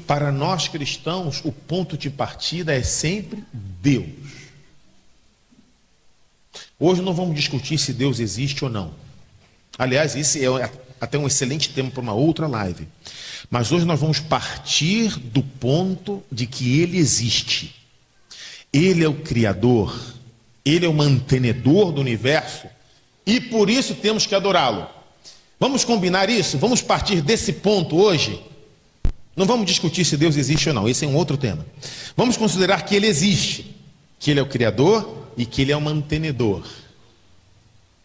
para nós cristãos, o ponto de partida é sempre Deus. Hoje não vamos discutir se Deus existe ou não. Aliás, esse é até um excelente tema para uma outra live. Mas hoje nós vamos partir do ponto de que Ele existe. Ele é o Criador, Ele é o mantenedor do universo, e por isso temos que adorá-lo. Vamos combinar isso? Vamos partir desse ponto hoje? Não vamos discutir se Deus existe ou não, esse é um outro tema. Vamos considerar que Ele existe, que Ele é o Criador e que Ele é o mantenedor.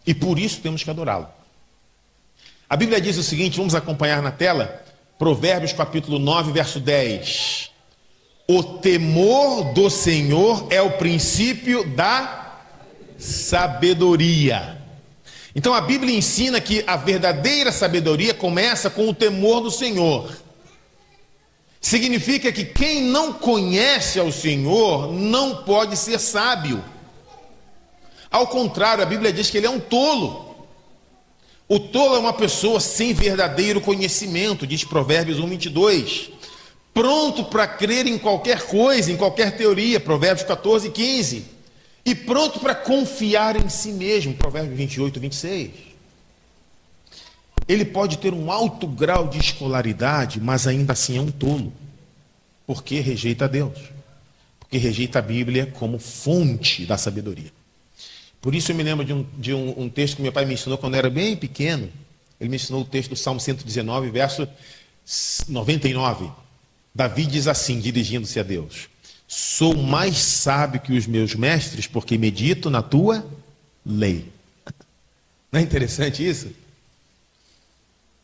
E por isso temos que adorá-lo. A Bíblia diz o seguinte, vamos acompanhar na tela, Provérbios capítulo 9, verso 10. O temor do Senhor é o princípio da sabedoria. Então a Bíblia ensina que a verdadeira sabedoria começa com o temor do Senhor. Significa que quem não conhece ao Senhor não pode ser sábio. Ao contrário, a Bíblia diz que ele é um tolo. O tolo é uma pessoa sem verdadeiro conhecimento, diz Provérbios 1, 22. Pronto para crer em qualquer coisa, em qualquer teoria, Provérbios 14, 15. E pronto para confiar em si mesmo, Provérbios 28, 26. Ele pode ter um alto grau de escolaridade, mas ainda assim é um tolo. Porque rejeita Deus. Porque rejeita a Bíblia como fonte da sabedoria. Por isso eu me lembro de um texto que meu pai me ensinou quando eu era bem pequeno. Ele me ensinou o texto do Salmo 119, verso 99. Davi diz assim, dirigindo-se a Deus: sou mais sábio que os meus mestres, porque medito na tua lei. Não é interessante isso?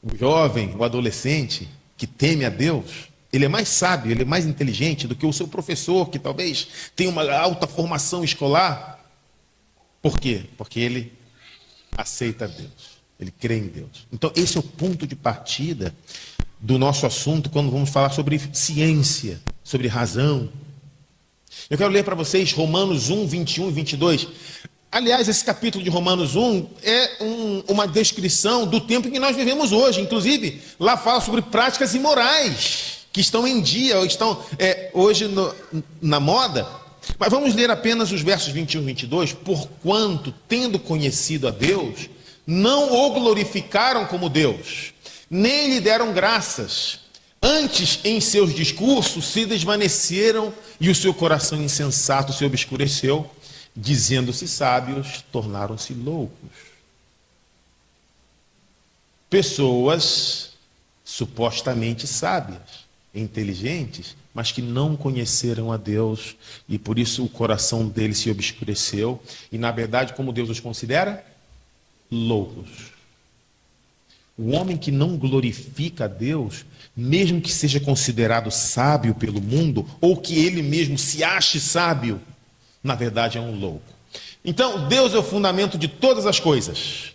O jovem, o adolescente que teme a Deus, ele é mais sábio, ele é mais inteligente do que o seu professor, que talvez tenha uma alta formação escolar. Por quê? Porque ele aceita Deus, ele crê em Deus. Então esse é o ponto de partida do nosso assunto quando vamos falar sobre ciência, sobre razão. Eu quero ler para vocês Romanos 1, 21 e 22. Aliás, esse capítulo de Romanos 1 é uma descrição do tempo em que nós vivemos hoje. Inclusive, lá fala sobre práticas imorais que estão em dia, ou estão hoje na moda. Mas vamos ler apenas os versos 21 e 22. Porquanto, tendo conhecido a Deus, não o glorificaram como Deus, nem lhe deram graças. Antes, em seus discursos, se desvaneceram e o seu coração insensato se obscureceu. Dizendo-se sábios, tornaram-se loucos. Pessoas supostamente sábias, inteligentes, mas que não conheceram a Deus, e por isso o coração deles se obscureceu, e na verdade, como Deus os considera? Loucos. O homem que não glorifica a Deus, mesmo que seja considerado sábio pelo mundo, ou que ele mesmo se ache sábio, na verdade é um louco. Então, Deus é o fundamento de todas as coisas.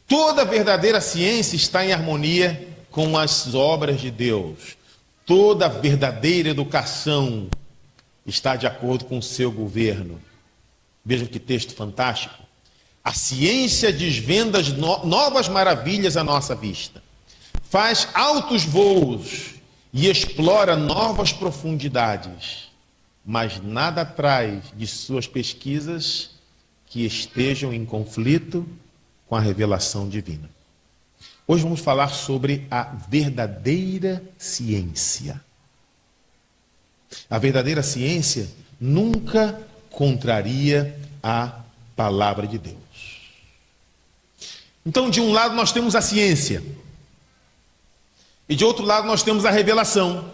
Toda verdadeira ciência está em harmonia com as obras de Deus. Toda verdadeira educação está de acordo com o seu governo. Vejam que texto fantástico. A ciência desvenda novas maravilhas à nossa vista. Faz altos voos e explora novas profundidades. Mas nada traz de suas pesquisas que estejam em conflito com a revelação divina. Hoje vamos falar sobre a verdadeira ciência. A verdadeira ciência nunca contraria a palavra de Deus. Então, de um lado nós temos a ciência, e de outro lado nós temos a revelação.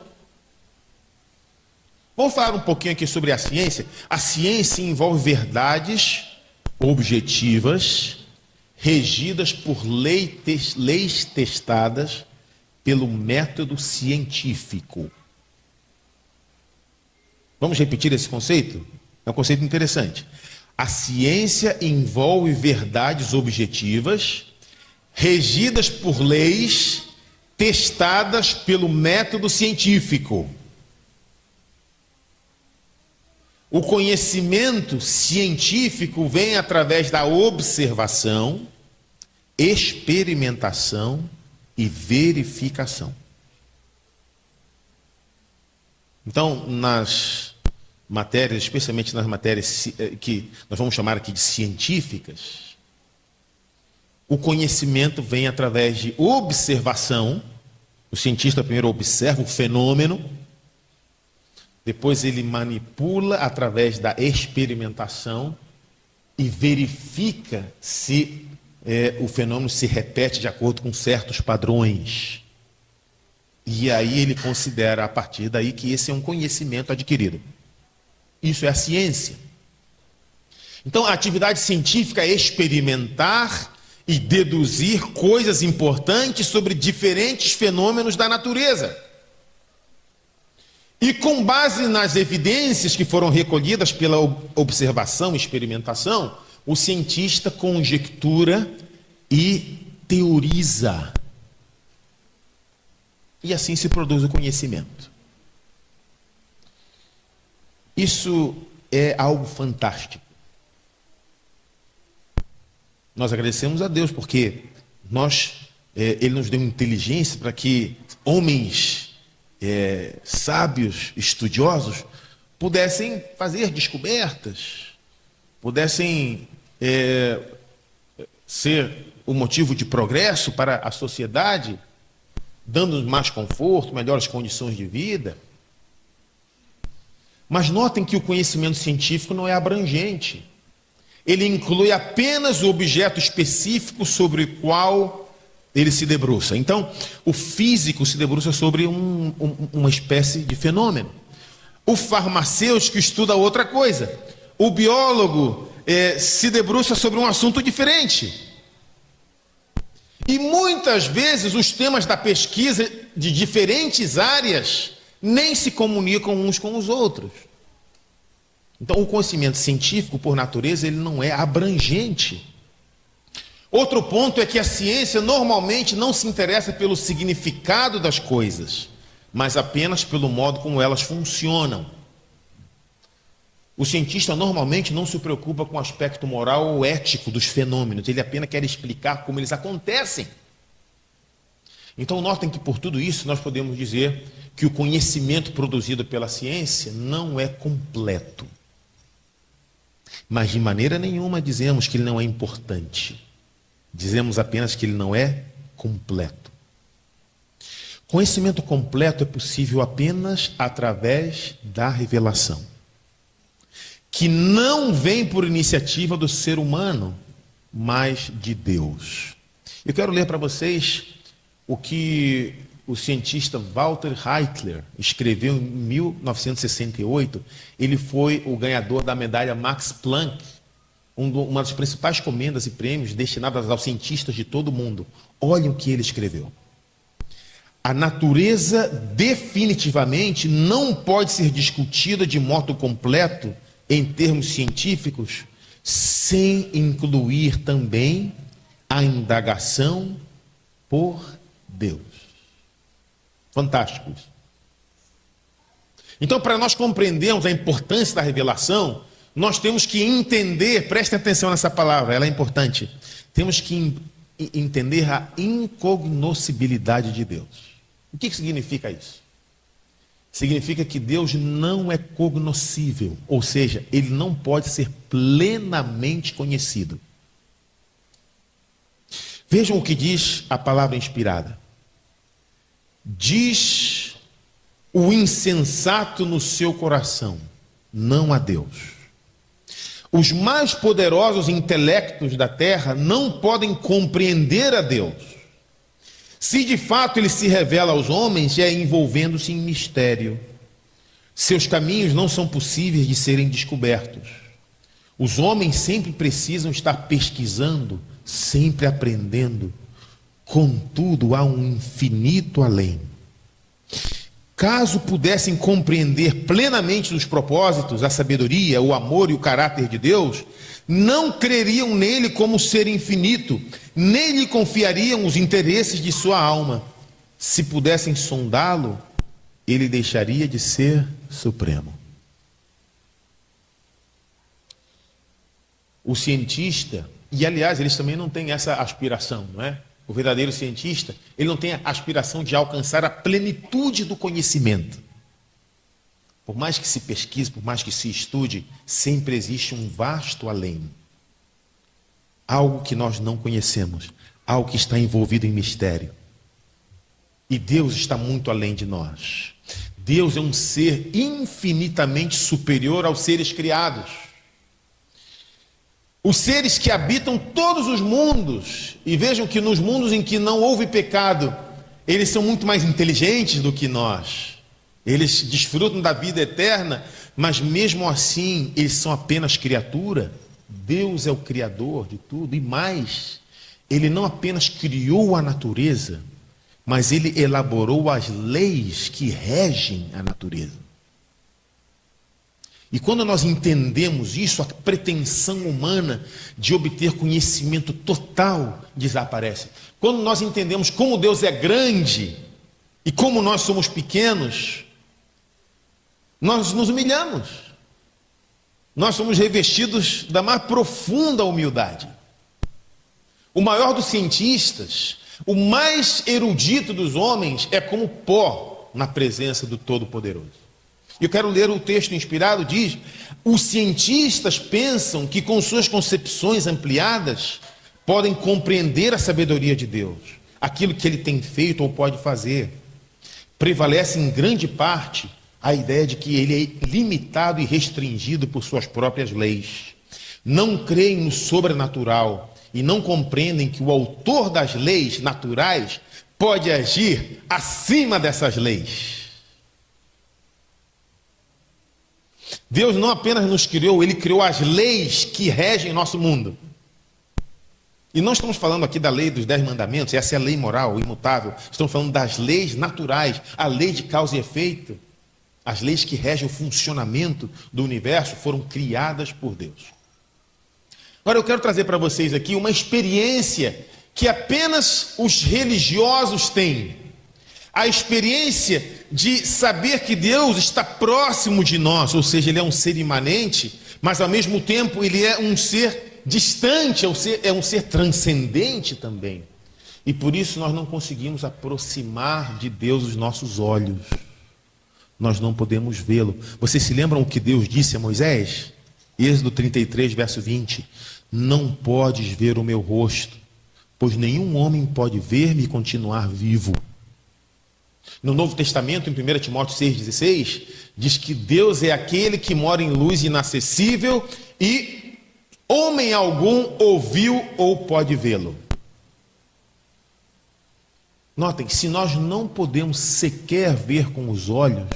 Vamos falar um pouquinho aqui sobre a ciência. A ciência envolve verdades objetivas, regidas por leis testadas pelo método científico. Vamos repetir esse conceito? É um conceito interessante. A ciência envolve verdades objetivas, regidas por leis testadas pelo método científico. O conhecimento científico vem através da observação, experimentação e verificação. Então, nas matérias, especialmente nas matérias que nós vamos chamar aqui de científicas, o conhecimento vem através de observação. O cientista primeiro observa o fenômeno, depois ele manipula através da experimentação e verifica se o fenômeno se repete de acordo com certos padrões. E aí ele considera, a partir daí, que esse é um conhecimento adquirido. Isso é a ciência. Então, a atividade científica é experimentar e deduzir coisas importantes sobre diferentes fenômenos da natureza. E com base nas evidências que foram recolhidas pela observação e experimentação, o cientista conjectura e teoriza. E assim se produz o conhecimento. Isso é algo fantástico. Nós agradecemos a Deus porque Ele nos deu inteligência para que homens sábios, estudiosos, pudessem fazer descobertas, pudessem ser o motivo de progresso para a sociedade, dando mais conforto, melhores condições de vida. Mas notem que o conhecimento científico não é abrangente. Ele inclui apenas o objeto específico sobre o qual ele se debruça. Então, o físico se debruça sobre uma espécie de fenômeno. O farmacêutico estuda outra coisa. O biólogo se debruça sobre um assunto diferente. E muitas vezes os temas da pesquisa de diferentes áreas nem se comunicam uns com os outros. Então, o conhecimento científico, por natureza, ele não é abrangente. Outro ponto é que a ciência normalmente não se interessa pelo significado das coisas, mas apenas pelo modo como elas funcionam. O cientista normalmente não se preocupa com o aspecto moral ou ético dos fenômenos, ele apenas quer explicar como eles acontecem. Então, notem que por tudo isso nós podemos dizer que o conhecimento produzido pela ciência não é completo. Mas de maneira nenhuma dizemos que ele não é importante. Dizemos apenas que ele não é completo. Conhecimento completo é possível apenas através da revelação, que não vem por iniciativa do ser humano, mas de Deus. Eu quero ler para vocês o que o cientista Walter Heitler escreveu em 1968. Ele foi o ganhador da medalha Max Planck, uma das principais comendas e prêmios destinadas aos cientistas de todo o mundo. Olhem o que ele escreveu. A natureza definitivamente não pode ser discutida de modo completo em termos científicos sem incluir também a indagação por Deus. Fantástico isso. Então, para nós compreendermos a importância da revelação, nós temos que entender, prestem atenção nessa palavra, ela é importante. Temos que entender a incognoscibilidade de Deus. O que significa isso? Significa que Deus não é cognoscível, ou seja, ele não pode ser plenamente conhecido. Vejam o que diz a palavra inspirada. Diz o insensato no seu coração, não a Deus. Os mais poderosos intelectos da terra não podem compreender a Deus. Se de fato ele se revela aos homens, é envolvendo-se em mistério. Seus caminhos não são possíveis de serem descobertos. Os homens sempre precisam estar pesquisando, sempre aprendendo. Contudo, há um infinito além. Caso pudessem compreender plenamente os propósitos, a sabedoria, o amor e o caráter de Deus, não creriam nele como ser infinito, nem lhe confiariam os interesses de sua alma. Se pudessem sondá-lo, ele deixaria de ser supremo. O cientista, e aliás, eles também não têm essa aspiração, não é? O verdadeiro cientista, ele não tem a aspiração de alcançar a plenitude do conhecimento. Por mais que se pesquise, por mais que se estude, sempre existe um vasto além. Algo que nós não conhecemos, algo que está envolvido em mistério. E Deus está muito além de nós. Deus é um ser infinitamente superior aos seres criados. Os seres que habitam todos os mundos, e vejam que nos mundos em que não houve pecado, eles são muito mais inteligentes do que nós. Eles desfrutam da vida eterna, mas mesmo assim, eles são apenas criatura. Deus é o criador de tudo, e mais, Ele não apenas criou a natureza, mas Ele elaborou as leis que regem a natureza. E quando nós entendemos isso, a pretensão humana de obter conhecimento total desaparece. Quando nós entendemos como Deus é grande e como nós somos pequenos, nós nos humilhamos. Nós somos revestidos da mais profunda humildade. O maior dos cientistas, o mais erudito dos homens, é como pó na presença do Todo-Poderoso. Eu quero ler o texto inspirado, diz: os cientistas pensam que com suas concepções ampliadas podem compreender a sabedoria de Deus, aquilo que Ele tem feito ou pode fazer. Prevalece em grande parte a ideia de que Ele é limitado e restringido por suas próprias leis. Não creem no sobrenatural e não compreendem que o autor das leis naturais pode agir acima dessas leis. Deus não apenas nos criou, Ele criou as leis que regem nosso mundo. E não estamos falando aqui da lei dos 10 mandamentos, essa é a lei moral, imutável. Estamos falando das leis naturais, a lei de causa e efeito. As leis que regem o funcionamento do universo foram criadas por Deus. Agora eu quero trazer para vocês aqui uma experiência que apenas os religiosos têm. A experiência de saber que Deus está próximo de nós, ou seja, Ele é um ser imanente, mas ao mesmo tempo Ele é um ser distante, é um ser transcendente também. E por isso nós não conseguimos aproximar de Deus os nossos olhos. Nós não podemos vê-lo. Vocês se lembram o que Deus disse a Moisés? Êxodo 33, verso 20. Não podes ver o meu rosto, pois nenhum homem pode ver-me e continuar vivo. No Novo Testamento, em 1 Timóteo 6,16, diz que Deus é aquele que mora em luz inacessível e homem algum ouviu ou pode vê-lo. Notem, se nós não podemos sequer ver com os olhos,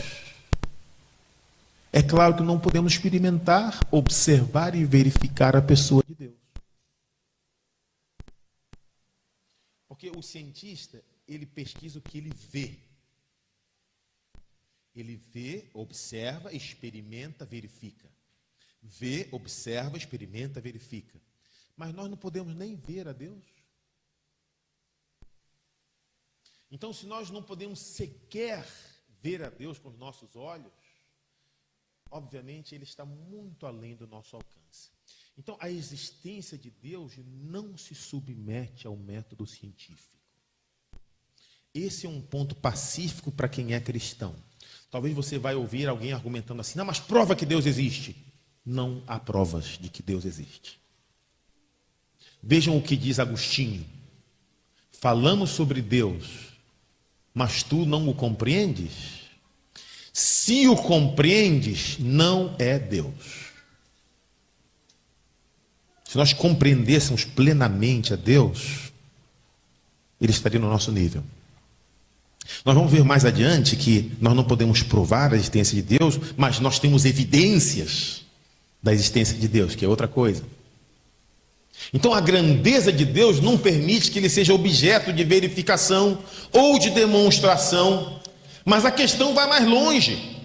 é claro que não podemos experimentar, observar e verificar a pessoa de Deus. Porque o cientista, ele pesquisa o que ele vê. Ele vê, observa, experimenta, verifica. Vê, observa, experimenta, verifica. Mas nós não podemos nem ver a Deus. Então, se nós não podemos sequer ver a Deus com os nossos olhos, obviamente Ele está muito além do nosso alcance. Então, a existência de Deus não se submete ao método científico. Esse é um ponto pacífico para quem é cristão. Talvez você vai ouvir alguém argumentando assim: não, mas prova que Deus existe. Não há provas de que Deus existe. Vejam o que diz Agostinho: falamos sobre Deus, mas tu não o compreendes? Se o compreendes, não é Deus. Se nós compreendêssemos plenamente a Deus, Ele estaria no nosso nível. Nós vamos ver mais adiante que nós não podemos provar a existência de Deus, mas nós temos evidências da existência de Deus, que é outra coisa. Então a grandeza de Deus não permite que Ele seja objeto de verificação ou de demonstração, mas a questão vai mais longe.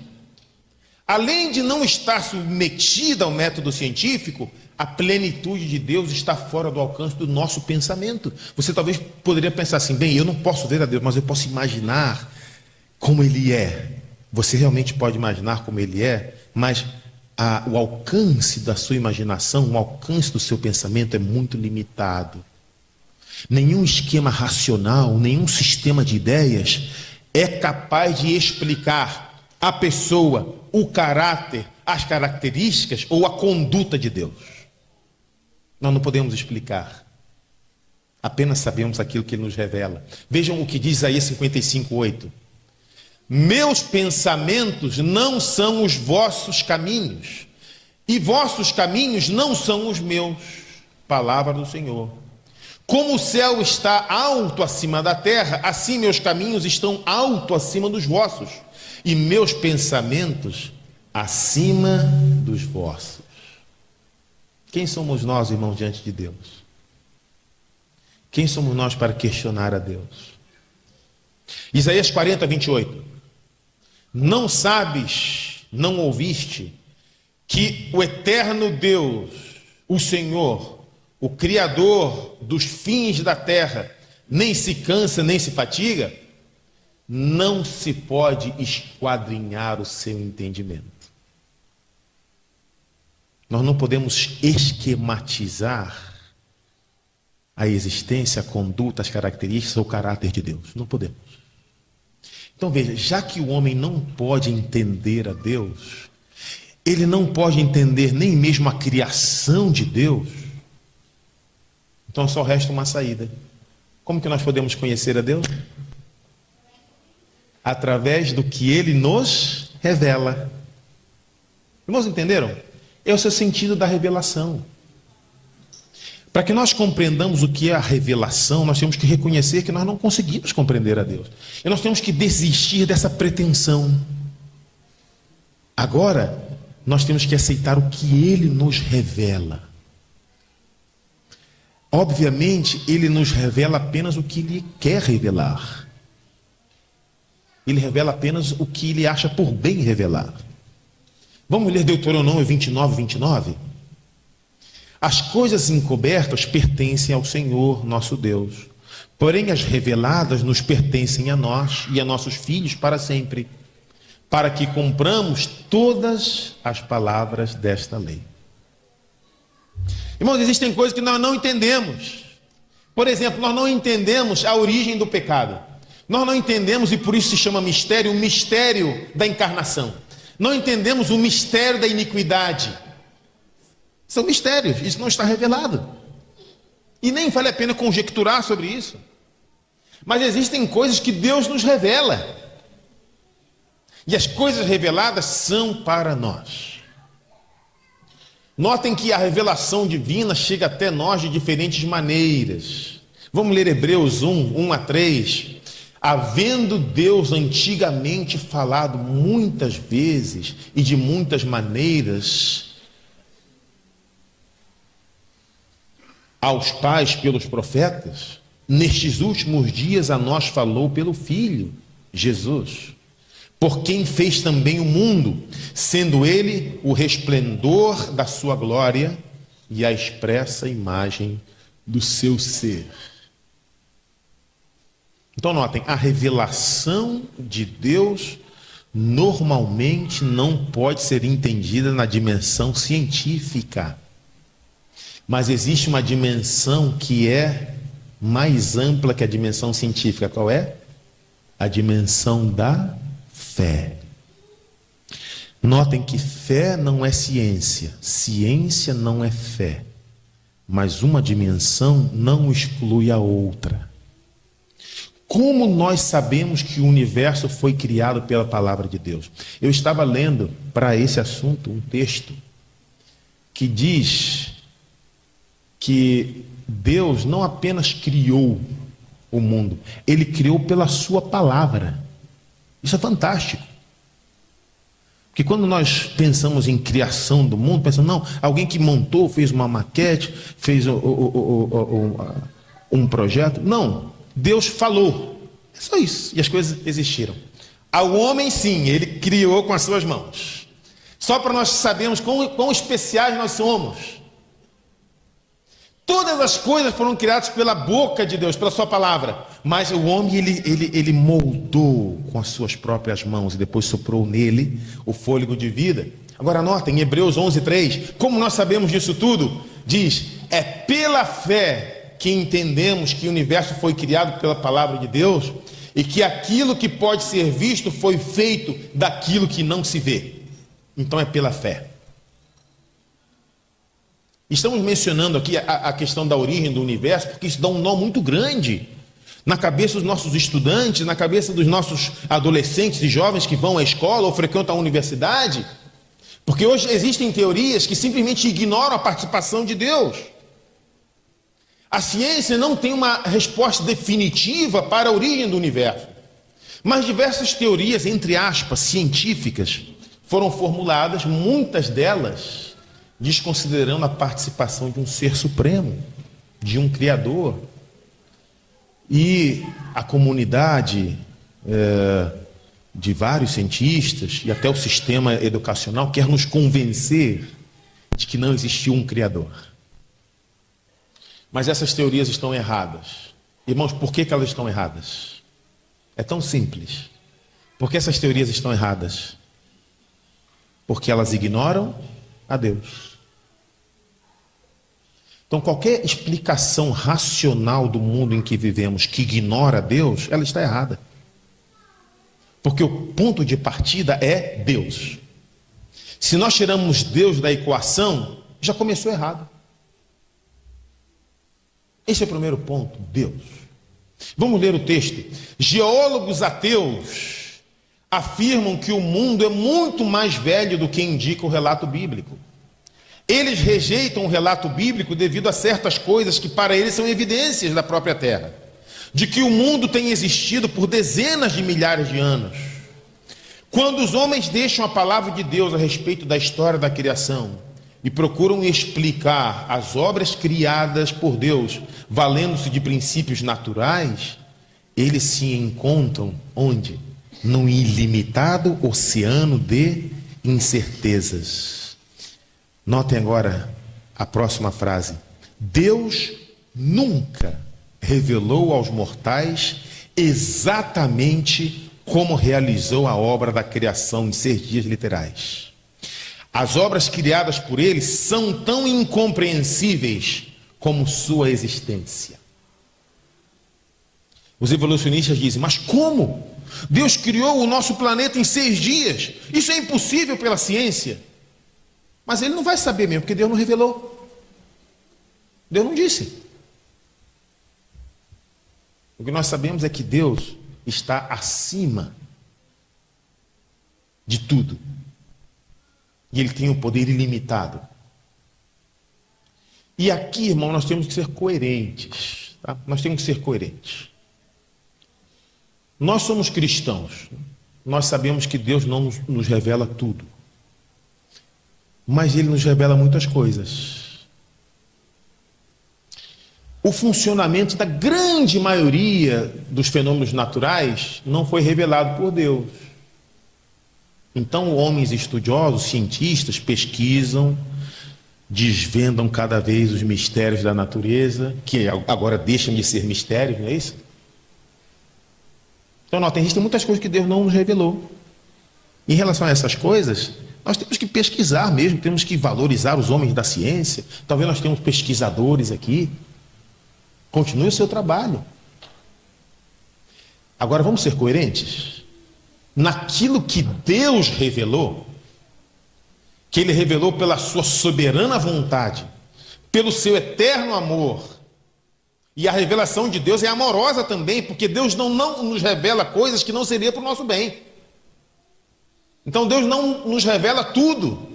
Além de não estar submetida ao método científico, a plenitude de Deus está fora do alcance do nosso pensamento. Você talvez poderia pensar assim: bem, eu não posso ver a Deus, mas eu posso imaginar como Ele é. Você realmente pode imaginar como Ele é, mas o alcance da sua imaginação, o alcance do seu pensamento é muito limitado. Nenhum esquema racional, nenhum sistema de ideias é capaz de explicar a pessoa, o caráter, as características ou a conduta de Deus. Nós não podemos explicar. Apenas sabemos aquilo que Ele nos revela. Vejam o que diz Isaías 55:8. Meus pensamentos não são os vossos caminhos, e vossos caminhos não são os meus. Palavra do Senhor. Como o céu está alto acima da terra, assim meus caminhos estão alto acima dos vossos, e meus pensamentos acima dos vossos. Quem somos nós, irmãos, diante de Deus? Quem somos nós para questionar a Deus? Isaías 40:28. Não sabes, não ouviste, que o eterno Deus, o Senhor, o Criador dos fins da terra, nem se cansa, nem se fatiga? Não se pode esquadrinhar o seu entendimento. Nós não podemos esquematizar a existência, a conduta, as características ou o caráter de Deus. Não podemos. Então veja, já que o homem não pode entender a Deus, ele não pode entender nem mesmo a criação de Deus, então só resta uma saída. Como que nós podemos conhecer a Deus? Através do que Ele nos revela. Irmãos, entenderam? Esse é o sentido da revelação. Para que nós compreendamos o que é a revelação, nós temos que reconhecer que nós não conseguimos compreender a Deus. E nós temos que desistir dessa pretensão. Agora, nós temos que aceitar o que Ele nos revela. Obviamente, Ele nos revela apenas o que Ele quer revelar. Ele revela apenas o que Ele acha por bem revelar. Vamos ler Deuteronômio 29:29? As coisas encobertas pertencem ao Senhor, nosso Deus. Porém, as reveladas nos pertencem a nós e a nossos filhos para sempre, para que cumpramos todas as palavras desta lei. Irmãos, existem coisas que nós não entendemos. Por exemplo, nós não entendemos a origem do pecado. Nós não entendemos, e por isso se chama mistério, o mistério da encarnação. Não entendemos o mistério da iniquidade. São mistérios, isso não está revelado. E nem vale a pena conjecturar sobre isso. Mas existem coisas que Deus nos revela. E as coisas reveladas são para nós. Notem que a revelação divina chega até nós de diferentes maneiras. Vamos ler Hebreus 1:1-3. Havendo Deus antigamente falado muitas vezes e de muitas maneiras aos pais pelos profetas, nestes últimos dias a nós falou pelo Filho, Jesus, por quem fez também o mundo, sendo ele o resplendor da sua glória e a expressa imagem do seu ser. Então notem, a revelação de Deus normalmente não pode ser entendida na dimensão científica. Mas existe uma dimensão que é mais ampla que a dimensão científica. Qual é? A dimensão da fé. Notem que fé não é ciência, ciência não é fé. Mas uma dimensão não exclui a outra. Como nós sabemos que o universo foi criado pela palavra de Deus? Eu estava lendo para esse assunto um texto que diz que Deus não apenas criou o mundo, Ele criou pela sua palavra. Isso é fantástico. Porque quando nós pensamos em criação do mundo, pensamos, não, alguém que montou, fez uma maquete, fez um projeto. Não, Deus falou. É só isso. E as coisas existiram. Ao homem, sim, Ele criou com as suas mãos. Só para nós sabermos quão especiais nós somos. Todas as coisas foram criadas pela boca de Deus, pela sua palavra. Mas o homem, ele moldou com as suas próprias mãos e depois soprou nele o fôlego de vida. Agora notem, em Hebreus 11:3, como nós sabemos disso tudo? Diz, é pela fé que entendemos que o universo foi criado pela palavra de Deus e que aquilo que pode ser visto foi feito daquilo que não se vê. Então é pela fé. Estamos mencionando aqui a questão da origem do universo, porque isso dá um nó muito grande na cabeça dos nossos estudantes, na cabeça dos nossos adolescentes e jovens que vão à escola ou frequentam a universidade, porque hoje existem teorias que simplesmente ignoram a participação de Deus. A ciência não tem uma resposta definitiva para a origem do universo, mas diversas teorias, entre aspas, científicas, foram formuladas, muitas delas desconsiderando a participação de um ser supremo, de um Criador. E a comunidade de vários cientistas e até o sistema educacional quer nos convencer de que não existiu um Criador. Mas essas teorias estão erradas. Irmãos, por que elas estão erradas? É tão simples. Por que essas teorias estão erradas? Porque elas ignoram a Deus. Então, qualquer explicação racional do mundo em que vivemos que ignora Deus, ela está errada. Porque o ponto de partida é Deus. Se nós tiramos Deus da equação, já começou errado. Esse é o primeiro ponto, Deus. Vamos ler o texto. Geólogos ateus afirmam que o mundo é muito mais velho do que indica o relato bíblico. Eles rejeitam o relato bíblico devido a certas coisas que para eles são evidências da própria terra, de que o mundo tem existido por dezenas de milhares de anos. Quando os homens deixam a palavra de Deus a respeito da história da criação e procuram explicar as obras criadas por Deus, valendo-se de princípios naturais, eles se encontram onde? Num ilimitado oceano de incertezas. Notem agora a próxima frase. Deus nunca revelou aos mortais exatamente como realizou a obra da criação em 6 dias literais. As obras criadas por ele são tão incompreensíveis como sua existência. Os evolucionistas dizem, mas como? Deus criou o nosso planeta em 6 dias. Isso é impossível pela ciência. Mas ele não vai saber mesmo, porque Deus não revelou. Deus não disse. O que nós sabemos é que Deus está acima de tudo. E Ele tem um poder ilimitado. E aqui, irmão, nós temos que ser coerentes. Tá? Nós temos que ser coerentes. Nós somos cristãos. Nós sabemos que Deus não nos revela tudo. Mas Ele nos revela muitas coisas. O funcionamento da grande maioria dos fenômenos naturais não foi revelado por Deus. Então, homens estudiosos, cientistas, pesquisam, desvendam cada vez os mistérios da natureza, que agora deixam de ser mistérios, não é isso? Então, notem, existem muitas coisas que Deus não nos revelou. Em relação a essas coisas, nós temos que pesquisar mesmo, temos que valorizar os homens da ciência. Talvez nós tenhamos pesquisadores aqui. Continue o seu trabalho. Agora vamos ser coerentes. Naquilo que Deus revelou, que Ele revelou pela sua soberana vontade, pelo seu eterno amor. E a revelação de Deus é amorosa também, porque Deus não nos revela coisas que não seriam para o nosso bem. Então Deus não nos revela tudo,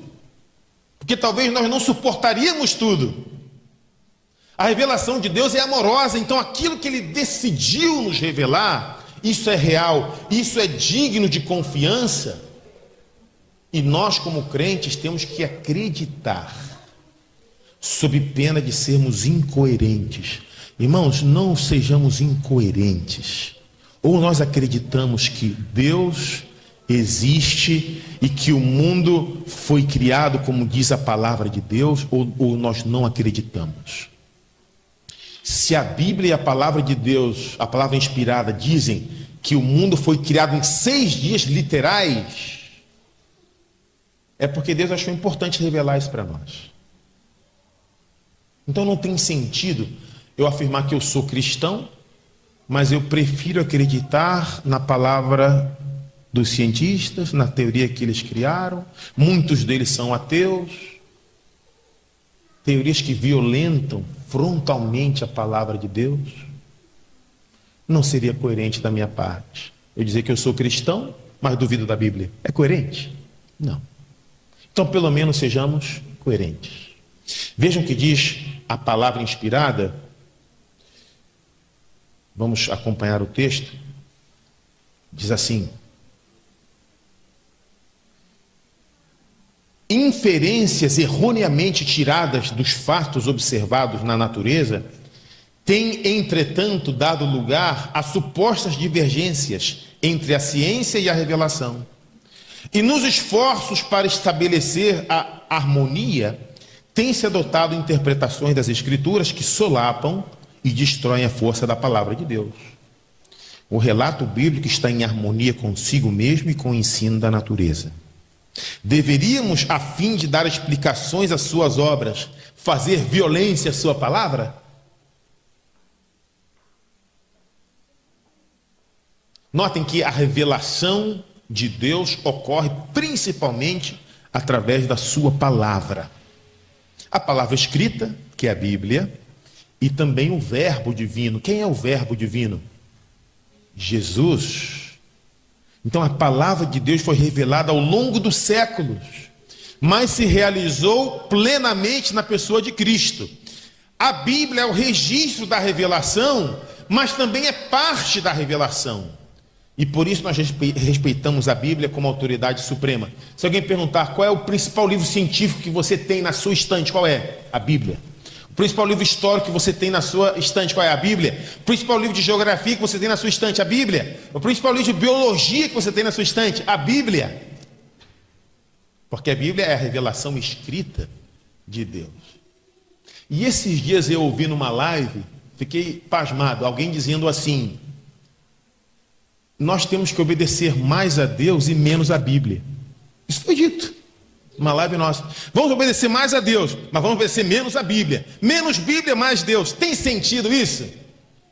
porque talvez nós não suportaríamos tudo. A revelação de Deus é amorosa, então aquilo que Ele decidiu nos revelar, isso é real, isso é digno de confiança. E nós, como crentes, temos que acreditar, sob pena de sermos incoerentes. Irmãos, não sejamos incoerentes. Ou nós acreditamos que Deus existe e que o mundo foi criado como diz a palavra de Deus, ou nós não acreditamos. Se a Bíblia e a palavra de Deus, a palavra inspirada, dizem que o mundo foi criado em 6 dias literais, é porque Deus achou importante revelar isso para nós. Então não tem sentido eu afirmar que eu sou cristão mas eu prefiro acreditar na palavra dos cientistas, na teoria que eles criaram. Muitos deles são ateus. Teorias que violentam frontalmente a palavra de Deus. Não seria coerente da minha parte eu dizer que eu sou cristão, mas duvido da Bíblia. É coerente? Não. Então, pelo menos sejamos coerentes. Vejam o que diz a palavra inspirada. Vamos acompanhar o texto. Diz assim: inferências erroneamente tiradas dos fatos observados na natureza têm, entretanto, dado lugar a supostas divergências entre a ciência e a revelação. E nos esforços para estabelecer a harmonia, tem-se adotado interpretações das Escrituras que solapam e destroem a força da palavra de Deus. O relato bíblico está em harmonia consigo mesmo e com o ensino da natureza. Deveríamos, a fim de dar explicações às suas obras, fazer violência à sua palavra? Notem que a revelação de Deus ocorre principalmente através da sua palavra. A palavra escrita, que é a Bíblia, e também o verbo divino. Quem é o verbo divino? Jesus. Então a palavra de Deus foi revelada ao longo dos séculos, mas se realizou plenamente na pessoa de Cristo. A Bíblia é o registro da revelação, mas também é parte da revelação. E por isso nós respeitamos a Bíblia como autoridade suprema. Se alguém perguntar qual é o principal livro científico que você tem na sua estante, qual é? A Bíblia. O principal livro histórico que você tem na sua estante, qual é? A Bíblia. O principal livro de geografia que você tem na sua estante, a Bíblia. O principal livro de biologia que você tem na sua estante, a Bíblia. Porque a Bíblia é a revelação escrita de Deus. E esses dias eu ouvi numa live, fiquei pasmado, alguém dizendo assim: nós temos que obedecer mais a Deus e menos à Bíblia. Isso foi dito numa live nossa. Vamos obedecer mais a Deus, mas vamos obedecer menos à Bíblia. Menos Bíblia, mais Deus. Tem sentido isso?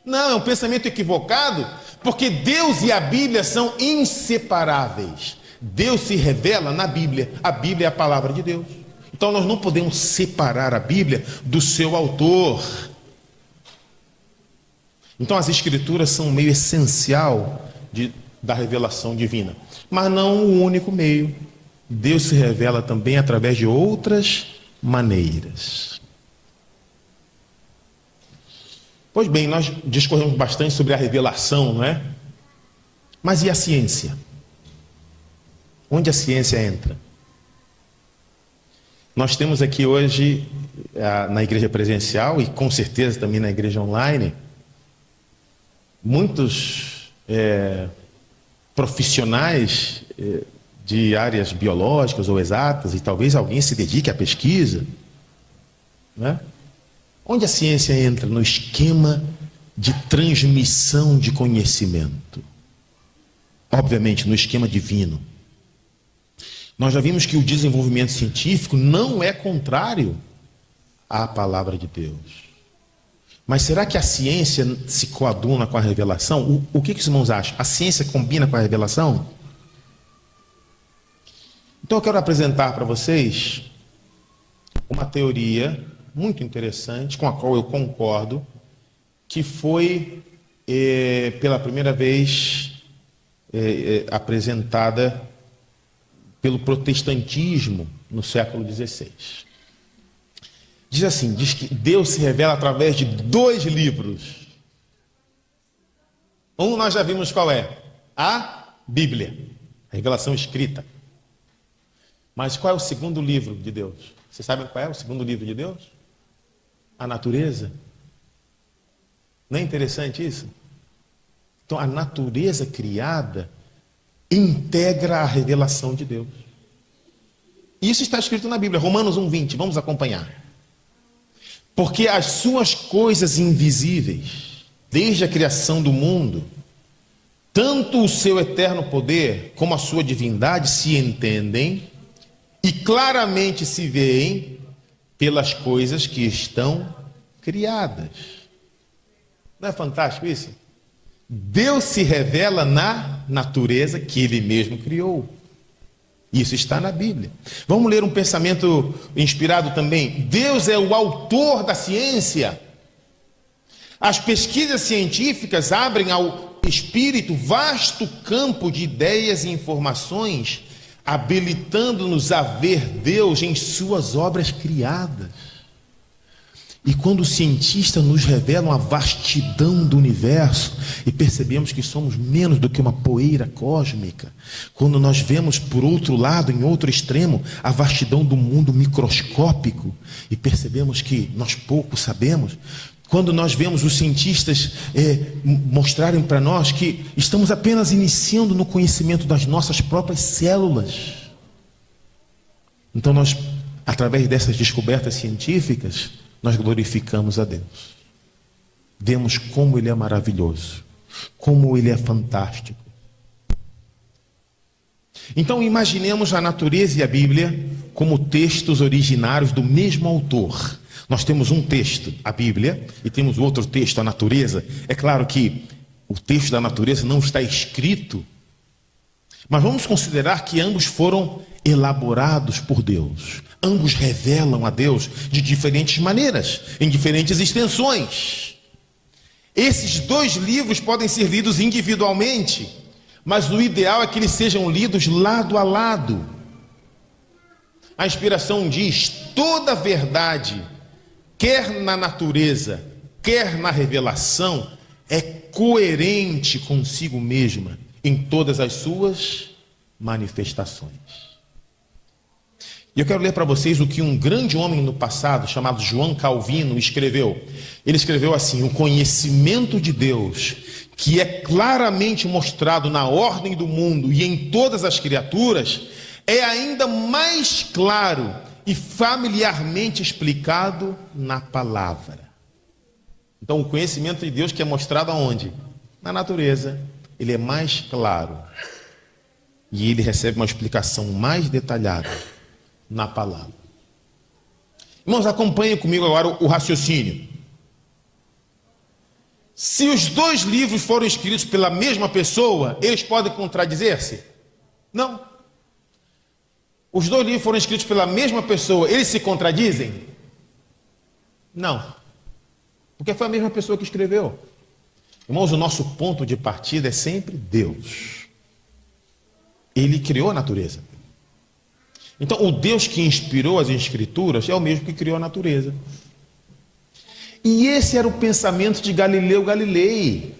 Não, é um pensamento equivocado, porque Deus e a Bíblia são inseparáveis. Deus se revela na Bíblia. A Bíblia é a palavra de Deus. Então nós não podemos separar a Bíblia do seu autor. Então as Escrituras são um meio essencial da revelação divina, mas não o único meio. Deus se revela também através de outras maneiras. Pois bem, nós discorremos bastante sobre a revelação, não é? Mas e a ciência? Onde a ciência entra? Nós temos aqui hoje, na igreja presencial e com certeza também na igreja online, muitos profissionais de áreas biológicas ou exatas, e talvez alguém se dedique à pesquisa, né? Onde a ciência entra no esquema de transmissão de conhecimento? Obviamente no esquema divino. Nós já vimos que o desenvolvimento científico não é contrário à palavra de Deus. Mas será que a ciência se coaduna com a revelação? O que os irmãos acham? A ciência combina com a revelação? Então eu quero apresentar para vocês uma teoria muito interessante, com a qual eu concordo, que foi pela primeira vez apresentada pelo protestantismo no século XVI. Diz assim, diz que Deus se revela através de 2 livros. Um nós já vimos qual é? A Bíblia, a revelação escrita. Mas qual é o segundo livro de Deus? Vocês sabem qual é o segundo livro de Deus? A natureza. Não é interessante isso? Então a natureza criada integra a revelação de Deus. Isso está escrito na Bíblia, Romanos 1:20, vamos acompanhar. Porque as suas coisas invisíveis, desde a criação do mundo, tanto o seu eterno poder como a sua divindade se entendem e claramente se veem pelas coisas que estão criadas. Não é fantástico isso? Deus se revela na natureza que Ele mesmo criou. Isso está na Bíblia. Vamos ler um pensamento inspirado também. Deus é o autor da ciência. As pesquisas científicas abrem ao espírito vasto campo de ideias e informações, habilitando-nos a ver Deus em suas obras criadas. E quando os cientistas nos revelam a vastidão do universo e percebemos que somos menos do que uma poeira cósmica, quando nós vemos por outro lado, em outro extremo, a vastidão do mundo microscópico e percebemos que nós pouco sabemos, quando nós vemos os cientistas mostrarem para nós que estamos apenas iniciando no conhecimento das nossas próprias células, então nós, através dessas descobertas científicas, nós glorificamos a Deus. Vemos como Ele é maravilhoso, como Ele é fantástico. Então imaginemos a natureza e a Bíblia como textos originários do mesmo autor. Nós temos um texto, a Bíblia, e temos outro texto, a natureza. É claro que o texto da natureza não está escrito, mas vamos considerar que ambos foram elaborados por Deus. Ambos revelam a Deus de diferentes maneiras, em diferentes extensões. Esses dois livros podem ser lidos individualmente, mas o ideal é que eles sejam lidos lado a lado. A inspiração diz: toda verdade, quer na natureza, quer na revelação, é coerente consigo mesma em todas as suas manifestações. E eu quero ler para vocês o que um grande homem no passado, chamado João Calvino, escreveu. Ele escreveu assim: o conhecimento de Deus, que é claramente mostrado na ordem do mundo e em todas as criaturas, é ainda mais claro e familiarmente explicado na palavra. Então, o conhecimento de Deus que é mostrado aonde? Na natureza. Ele é mais claro. E ele recebe uma explicação mais detalhada na palavra. Irmãos, acompanhem comigo agora o raciocínio. Se os dois livros foram escritos pela mesma pessoa, eles podem contradizer-se? Não. Os dois livros foram escritos pela mesma pessoa, eles se contradizem? Não. Porque foi a mesma pessoa que escreveu. Irmãos, o nosso ponto de partida é sempre Deus. Ele criou a natureza. Então, o Deus que inspirou as Escrituras é o mesmo que criou a natureza. E esse era o pensamento de Galileu Galilei.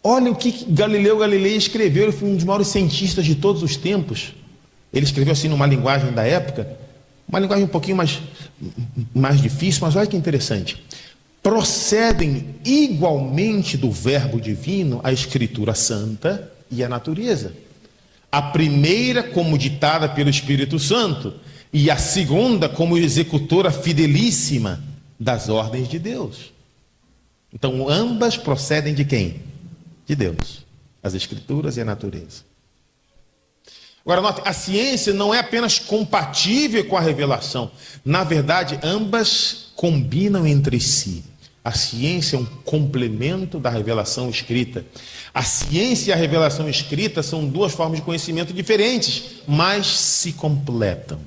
Olha o que Galileu Galilei escreveu. Ele foi um dos maiores cientistas de todos os tempos. Ele escreveu assim numa linguagem da época, uma linguagem um pouquinho mais difícil, mas olha que interessante. Procedem igualmente do verbo divino a Escritura Santa e a natureza. A primeira como ditada pelo Espírito Santo e a segunda como executora fidelíssima das ordens de Deus. Então ambas procedem de quem? De Deus. As Escrituras e a natureza. Agora note, a ciência não é apenas compatível com a revelação. Na verdade, ambas combinam entre si. A ciência é um complemento da revelação escrita. A ciência e a revelação escrita são duas formas de conhecimento diferentes, mas se completam.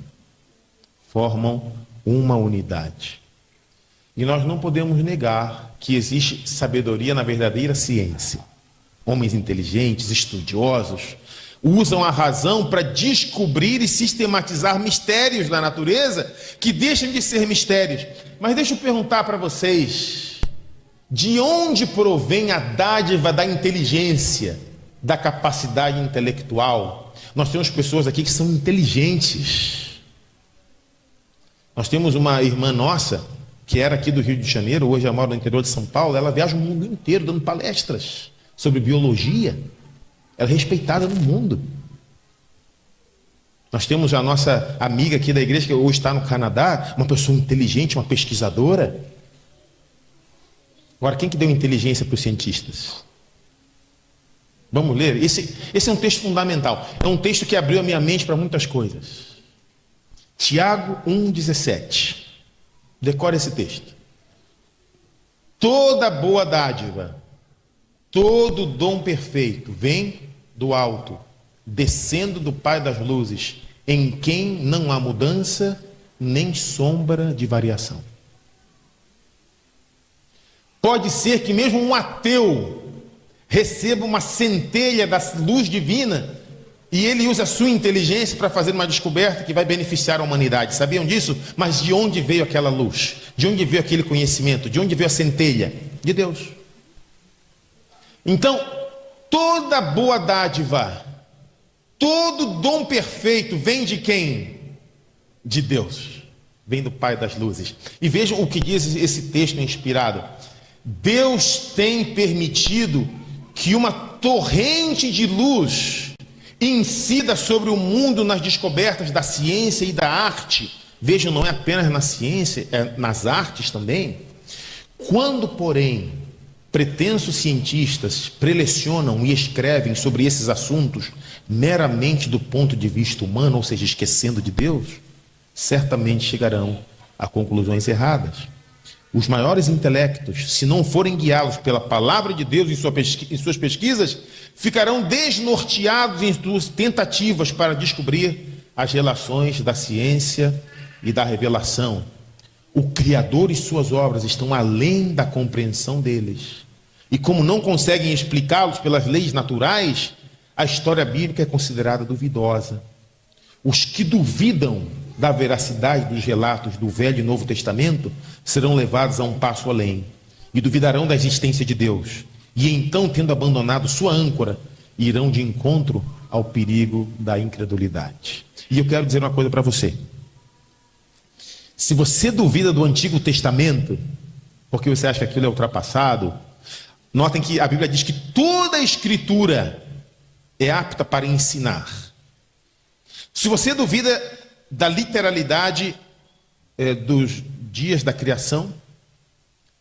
Formam uma unidade. E nós não podemos negar que existe sabedoria na verdadeira ciência. Homens inteligentes, estudiosos, usam a razão para descobrir e sistematizar mistérios da natureza que deixam de ser mistérios. Mas deixa eu perguntar para vocês, de onde provém a dádiva da inteligência, da capacidade intelectual? Nós temos pessoas aqui que são inteligentes. Nós temos uma irmã nossa, que era aqui do Rio de Janeiro, hoje mora no interior de São Paulo, ela viaja o mundo inteiro dando palestras sobre biologia. Ela é respeitada no mundo. Nós temos a nossa amiga aqui da igreja, que hoje está no Canadá, uma pessoa inteligente, uma pesquisadora. Agora, quem que deu inteligência para os cientistas? Vamos ler? Esse é um texto fundamental. É um texto que abriu a minha mente para muitas coisas. Tiago 1,17. Decore esse texto. Toda boa dádiva todo dom perfeito vem do alto, descendo do Pai das luzes, em quem não há mudança nem sombra de variação. Pode ser que mesmo um ateu receba uma centelha da luz divina e ele usa a sua inteligência para fazer uma descoberta que vai beneficiar a humanidade. Sabiam disso? Mas de onde veio aquela luz? De onde veio aquele conhecimento? De onde veio a centelha? De Deus. Então, toda boa dádiva, todo dom perfeito vem de quem? De Deus. Vem do Pai das luzes. E vejam o que diz esse texto inspirado. Deus tem permitido que uma torrente de luz incida sobre o mundo nas descobertas da ciência e da arte. Vejam, não é apenas na ciência, é nas artes também. Quando, porém, pretensos cientistas prelecionam e escrevem sobre esses assuntos meramente do ponto de vista humano, ou seja, esquecendo de Deus, certamente chegarão a conclusões erradas. Os maiores intelectos, se não forem guiados pela palavra de Deus em suas pesquisas, ficarão desnorteados em suas tentativas para descobrir as relações da ciência e da revelação. O Criador e suas obras estão além da compreensão deles. E como não conseguem explicá-los pelas leis naturais, a história bíblica é considerada duvidosa. Os que duvidam da veracidade dos relatos do Velho e Novo Testamento serão levados a um passo além e duvidarão da existência de Deus. E então, tendo abandonado sua âncora, irão de encontro ao perigo da incredulidade. E eu quero dizer uma coisa para você. Se você duvida do Antigo Testamento, porque você acha que aquilo é ultrapassado, notem que a Bíblia diz que toda a Escritura é apta para ensinar. Se você duvida da literalidade dos dias da criação,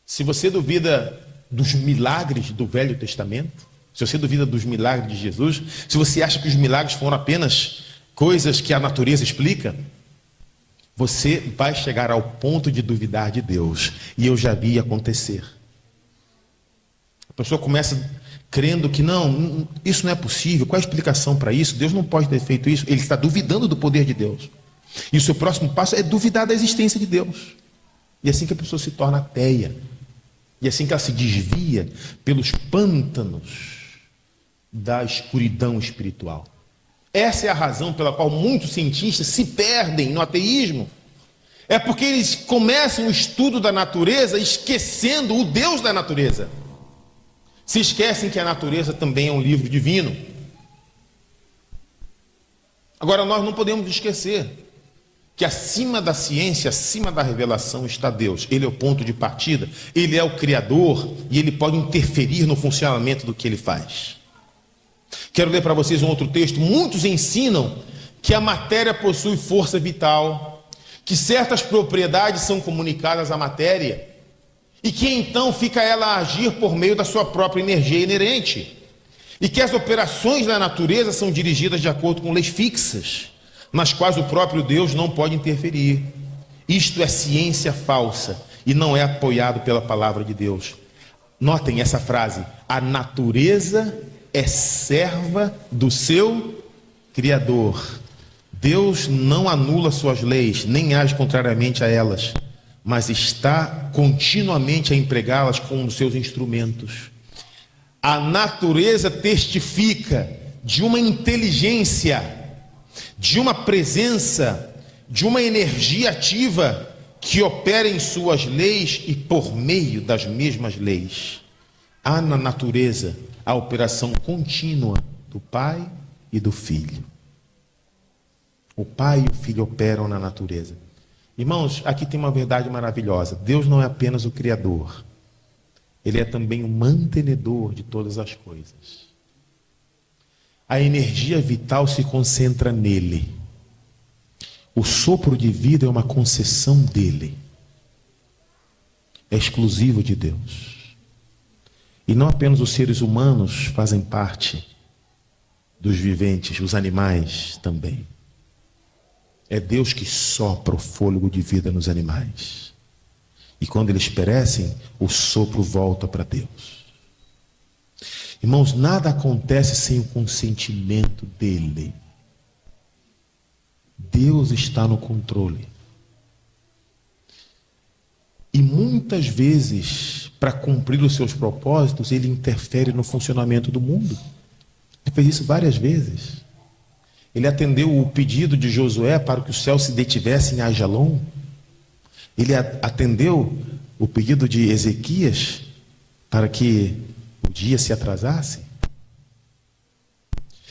se você duvida dos milagres do Velho Testamento, se você duvida dos milagres de Jesus, se você acha que os milagres foram apenas coisas que a natureza explica, você vai chegar ao ponto de duvidar de Deus. E eu já vi acontecer. A pessoa começa crendo que não, isso não é possível. Qual é a explicação para isso? Deus não pode ter feito isso. Ele está duvidando do poder de Deus. E o seu próximo passo é duvidar da existência de Deus. E é assim que a pessoa se torna ateia. E é assim que ela se desvia pelos pântanos da escuridão espiritual. Essa é a razão pela qual muitos cientistas se perdem no ateísmo. É porque eles começam o estudo da natureza esquecendo o Deus da natureza. Se esquecem que a natureza também é um livro divino. Agora, nós não podemos esquecer que acima da ciência, acima da revelação está Deus. Ele é o ponto de partida, Ele é o Criador e Ele pode interferir no funcionamento do que Ele faz. Quero ler para vocês um outro texto. Muitos ensinam que a matéria possui força vital, que certas propriedades são comunicadas à matéria e que então fica ela a agir por meio da sua própria energia inerente, e que as operações da natureza são dirigidas de acordo com leis fixas, nas quais o próprio Deus não pode interferir. Isto é ciência falsa e não é apoiado pela palavra de Deus. Notem essa frase: a natureza é serva do seu Criador. Deus não anula suas leis, nem age contrariamente a elas, mas está continuamente a empregá-las como seus instrumentos. A natureza testifica de uma inteligência, de uma presença, de uma energia ativa que opera em suas leis e por meio das mesmas leis. Há na natureza a operação contínua do Pai e do Filho. O Pai e o Filho operam na natureza. Irmãos, aqui tem uma verdade maravilhosa. Deus não é apenas o Criador. Ele é também o mantenedor de todas as coisas. A energia vital se concentra nele. O sopro de vida é uma concessão dele. É exclusivo de Deus. E não apenas os seres humanos fazem parte dos viventes, os animais também. É Deus que sopra o fôlego de vida nos animais. E quando eles perecem, o sopro volta para Deus. Irmãos, nada acontece sem o consentimento dele. Deus está no controle. E muitas vezes, para cumprir os seus propósitos, ele interfere no funcionamento do mundo. Ele fez isso várias vezes. Ele atendeu o pedido de Josué para que o céu se detivesse em Ajalon. Ele atendeu o pedido de Ezequias para que o dia se atrasasse.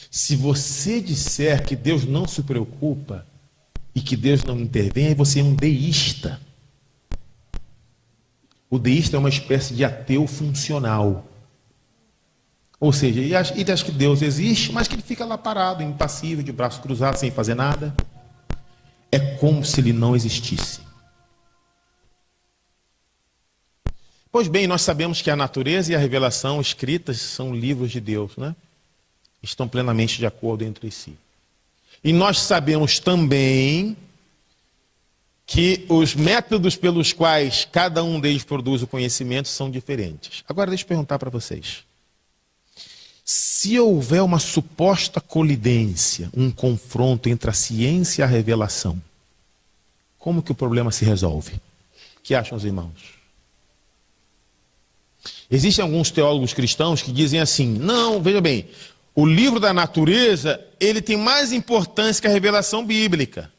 Se você disser que Deus não se preocupa e que Deus não intervém, aí você é um deísta. O deísta é uma espécie de ateu funcional. Ou seja, ele acha que Deus existe, mas que ele fica lá parado, impassível, de braços cruzados, sem fazer nada. É como se ele não existisse. Pois bem, nós sabemos que a natureza e a revelação escritas são livros de Deus, né? Estão plenamente de acordo entre si. E nós sabemos também que os métodos pelos quais cada um deles produz o conhecimento são diferentes. Agora deixa eu perguntar para vocês. Se houver uma suposta colidência, um confronto entre a ciência e a revelação, como que o problema se resolve? O que acham os irmãos? Existem alguns teólogos cristãos que dizem assim, não, veja bem, o livro da natureza, ele tem mais importância que a revelação bíblica.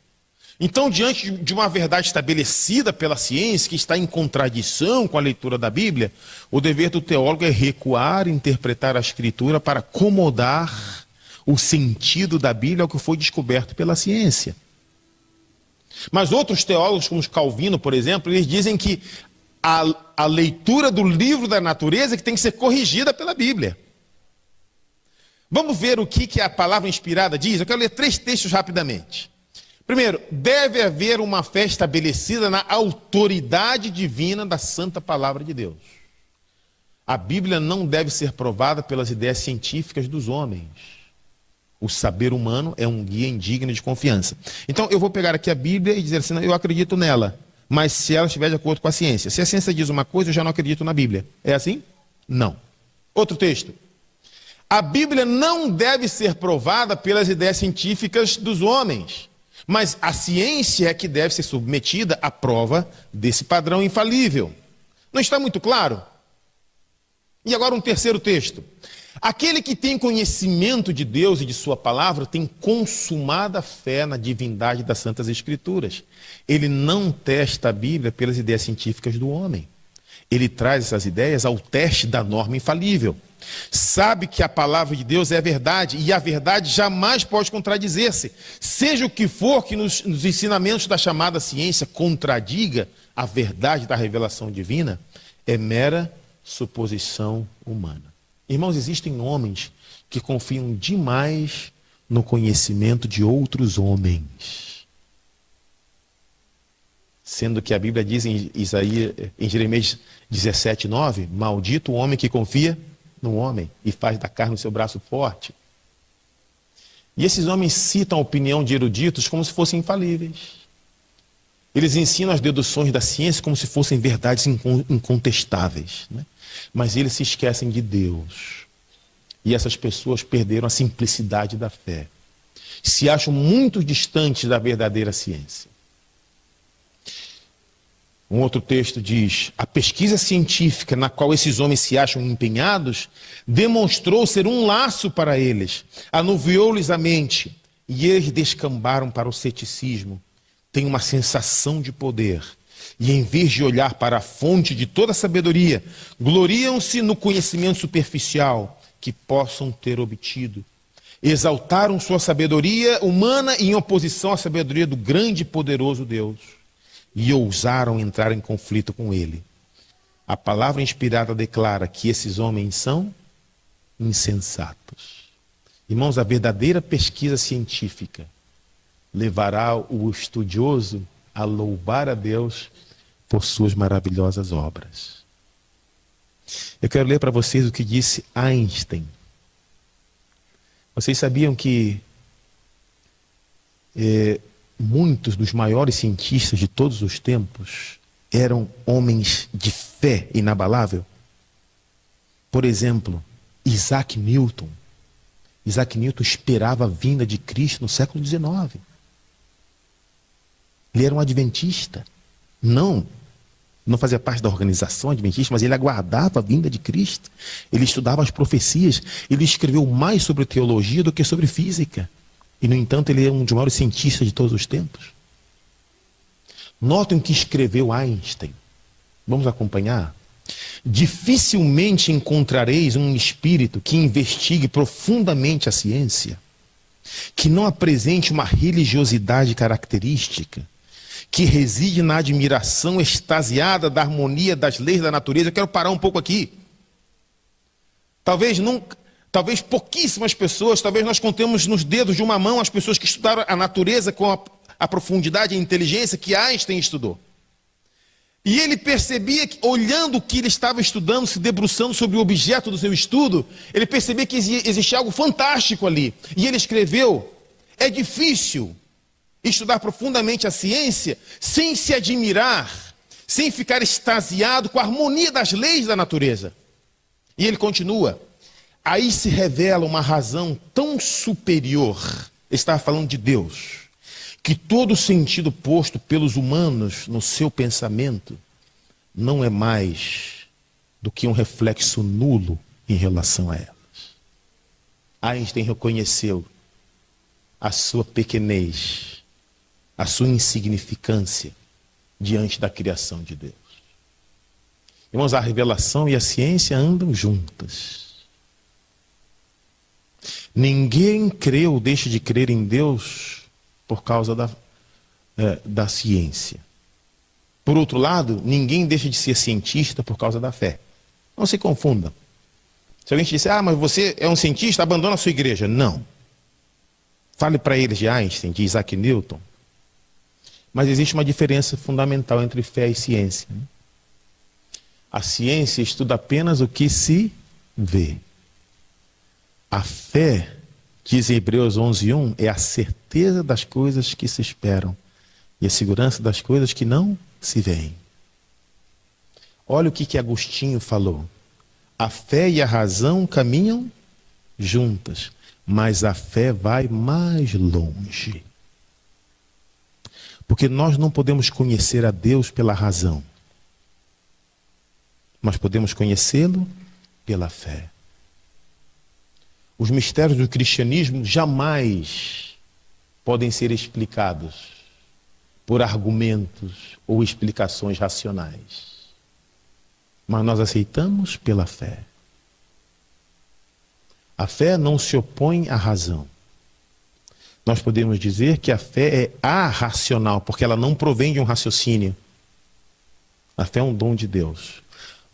Então, diante de uma verdade estabelecida pela ciência, que está em contradição com a leitura da Bíblia, o dever do teólogo é recuar e interpretar a Escritura para acomodar o sentido da Bíblia ao que foi descoberto pela ciência. Mas outros teólogos, como Calvino, por exemplo, eles dizem que a leitura do livro da natureza é que tem que ser corrigida pela Bíblia. Vamos ver o que a palavra inspirada diz? Eu quero ler 3 textos rapidamente. Primeiro, deve haver uma fé estabelecida na autoridade divina da santa palavra de Deus. A Bíblia não deve ser provada pelas ideias científicas dos homens. O saber humano é um guia indigno de confiança. Então, eu vou pegar aqui a Bíblia e dizer assim, eu acredito nela, mas se ela estiver de acordo com a ciência. Se a ciência diz uma coisa, eu já não acredito na Bíblia. É assim? Não. Outro texto. A Bíblia não deve ser provada pelas ideias científicas dos homens. Mas a ciência é que deve ser submetida à prova desse padrão infalível. Não está muito claro? E agora um terceiro texto. Aquele que tem conhecimento de Deus e de sua palavra tem consumada fé na divindade das Santas Escrituras. Ele não testa a Bíblia pelas ideias científicas do homem. Ele traz essas ideias ao teste da norma infalível. Sabe que a palavra de Deus é a verdade, e a verdade jamais pode contradizer-se. Seja o que for que nos ensinamentos da chamada ciência contradiga a verdade da revelação divina, é mera suposição humana. Irmãos, existem homens que confiam demais no conhecimento de outros homens. Sendo que a Bíblia diz em Jeremias 17:9, maldito o homem que confia no homem e faz da carne o seu braço forte. E esses homens citam a opinião de eruditos como se fossem infalíveis. Eles ensinam as deduções da ciência como se fossem verdades incontestáveis, né? Mas eles se esquecem de Deus. E essas pessoas perderam a simplicidade da fé. Se acham muito distantes da verdadeira ciência. Um outro texto diz, a pesquisa científica na qual esses homens se acham empenhados demonstrou ser um laço para eles, anuviou-lhes a mente e eles descambaram para o ceticismo. Têm uma sensação de poder e em vez de olhar para a fonte de toda a sabedoria, gloriam-se no conhecimento superficial que possam ter obtido. Exaltaram sua sabedoria humana em oposição à sabedoria do grande e poderoso Deus. E ousaram entrar em conflito com ele. A palavra inspirada declara que esses homens são insensatos. Irmãos, a verdadeira pesquisa científica levará o estudioso a louvar a Deus por suas maravilhosas obras. Eu quero ler para vocês o que disse Einstein. Vocês sabiam que muitos dos maiores cientistas de todos os tempos eram homens de fé inabalável? Por exemplo, Isaac Newton. Isaac Newton esperava a vinda de Cristo no século XIX. Ele era um adventista. Não fazia parte da organização adventista, mas ele aguardava a vinda de Cristo. Ele estudava as profecias. Ele escreveu mais sobre teologia do que sobre física. E, no entanto, ele é um dos maiores cientistas de todos os tempos. Notem o que escreveu Einstein. Vamos acompanhar? Dificilmente encontrareis um espírito que investigue profundamente a ciência, que não apresente uma religiosidade característica, que reside na admiração extasiada da harmonia das leis da natureza. Eu quero parar um pouco aqui. Talvez pouquíssimas pessoas, talvez nós contemos nos dedos de uma mão as pessoas que estudaram a natureza com a profundidade e a inteligência que Einstein estudou. E ele percebia que, olhando o que ele estava estudando, se debruçando sobre o objeto do seu estudo, ele percebia que existia algo fantástico ali. E ele escreveu: é difícil estudar profundamente a ciência sem se admirar, sem ficar extasiado com a harmonia das leis da natureza. E ele continua: aí se revela uma razão tão superior, ele estava falando de Deus, que todo o sentido posto pelos humanos no seu pensamento não é mais do que um reflexo nulo em relação a elas. Einstein reconheceu a sua pequenez, a sua insignificância diante da criação de Deus. Irmãos, a revelação e a ciência andam juntas. Ninguém crê ou deixa de crer em Deus por causa da ciência. Por outro lado, ninguém deixa de ser cientista por causa da fé. Não se confundam. Se alguém te disser: mas você é um cientista, abandona a sua igreja. Não. Fale para eles de Einstein, de Isaac Newton. Mas existe uma diferença fundamental entre fé e ciência. A ciência estuda apenas o que se vê. A fé, diz em Hebreus 11:1, é a certeza das coisas que se esperam e a segurança das coisas que não se veem. Olha o que Agostinho falou: a fé e a razão caminham juntas, mas a fé vai mais longe. Porque nós não podemos conhecer a Deus pela razão, mas podemos conhecê-lo pela fé. Os mistérios do cristianismo jamais podem ser explicados por argumentos ou explicações racionais. Mas nós aceitamos pela fé. A fé não se opõe à razão. Nós podemos dizer que a fé é arracional, porque ela não provém de um raciocínio. A fé é um dom de Deus.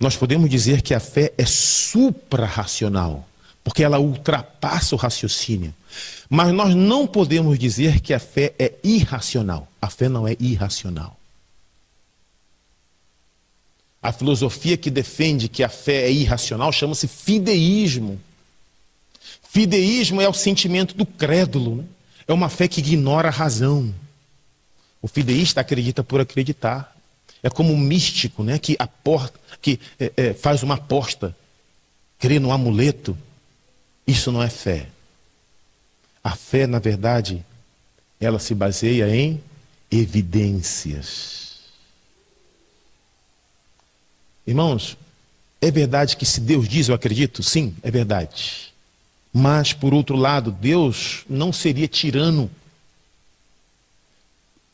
Nós podemos dizer que a fé é suprarracional, porque ela ultrapassa o raciocínio. Mas nós não podemos dizer que a fé é irracional. A fé não é irracional. A filosofia que defende que a fé é irracional chama-se fideísmo. Fideísmo é o sentimento do crédulo, né? É uma fé que ignora a razão. O fideísta acredita por acreditar. É como um místico, né? Que faz uma aposta, crê no amuleto. Isso não é fé. A fé, na verdade, ela se baseia em evidências. Irmãos, é verdade que se Deus diz, eu acredito? Sim, é verdade. Mas, por outro lado, Deus não seria tirano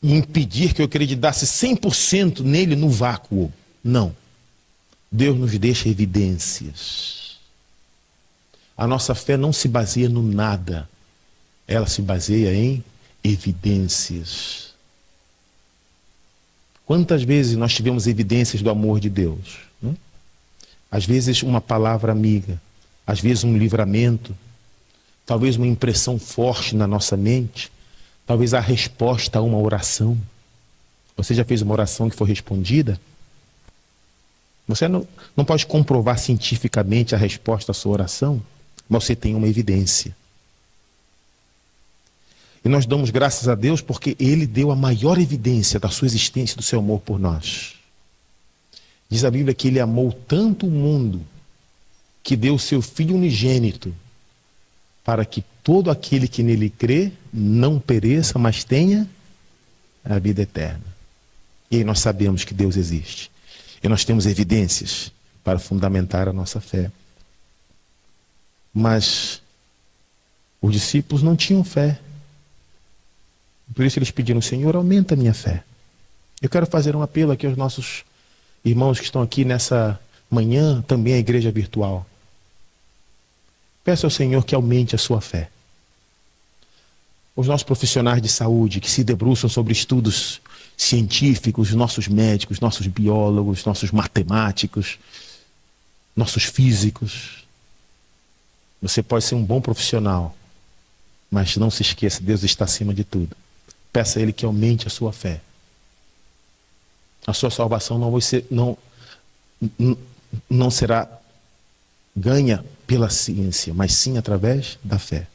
e impedir que eu acreditasse 100% nele no vácuo. Não. Deus nos deixa evidências. A nossa fé não se baseia no nada. Ela se baseia em evidências. Quantas vezes nós tivemos evidências do amor de Deus? Né? Às vezes uma palavra amiga, às vezes um livramento, talvez uma impressão forte na nossa mente, talvez a resposta a uma oração. Você já fez uma oração que foi respondida? Você não pode comprovar cientificamente a resposta à sua oração, mas você tem uma evidência. E nós damos graças a Deus porque Ele deu a maior evidência da sua existência, do seu amor por nós. Diz a Bíblia que Ele amou tanto o mundo que deu o seu Filho unigênito, para que todo aquele que nele crê não pereça, mas tenha a vida eterna. E aí nós sabemos que Deus existe. E nós temos evidências para fundamentar a nossa fé. Mas os discípulos não tinham fé. Por isso eles pediram: Senhor, aumenta a minha fé. Eu quero fazer um apelo aqui aos nossos irmãos que estão aqui nessa manhã, também a igreja virtual. Peço ao Senhor que aumente a sua fé. Os nossos profissionais de saúde que se debruçam sobre estudos científicos, nossos médicos, nossos biólogos, nossos matemáticos, nossos físicos. Você pode ser um bom profissional, mas não se esqueça, Deus está acima de tudo. Peça a Ele que aumente a sua fé. A sua salvação não será ganha pela ciência, mas sim através da fé.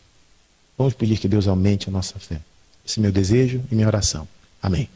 Vamos pedir que Deus aumente a nossa fé. Esse é meu desejo e minha oração. Amém.